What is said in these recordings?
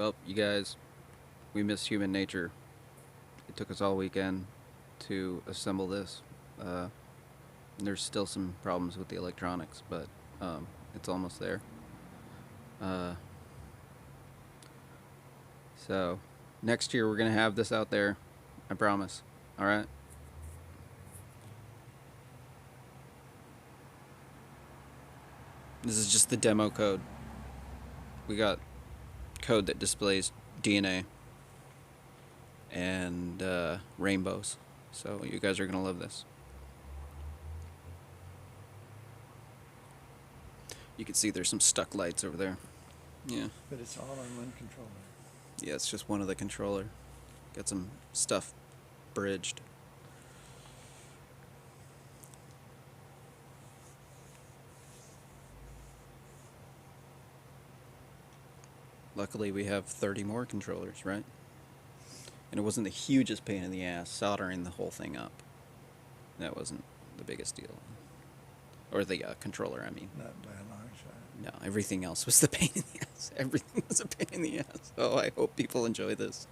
Well, you guys, we miss human nature. It took us all weekend to assemble this. There's still some problems with the electronics, but it's almost there. Uh, so, next year we're going to have this out there. I promise. Alright? This is just the demo code. We got code that displays DNA and rainbows. So you guys are going to love this. You can see there's some stuck lights over there. Yeah. But it's all on one controller. Yeah, it's just one of the controller. Got some stuff bridged. Luckily, we have 30 more controllers, right? And it wasn't the hugest pain in the ass soldering the whole thing up. That wasn't the biggest deal. Or the controller, I mean. Not by a long shot. No, everything else was the pain in the ass. Everything was a pain in the ass. Oh, I hope people enjoy this.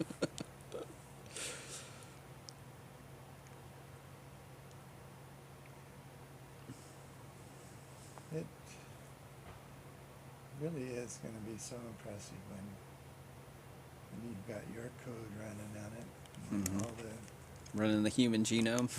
It really is going to be so impressive when you've got your code running on it, and all the Running the human genome.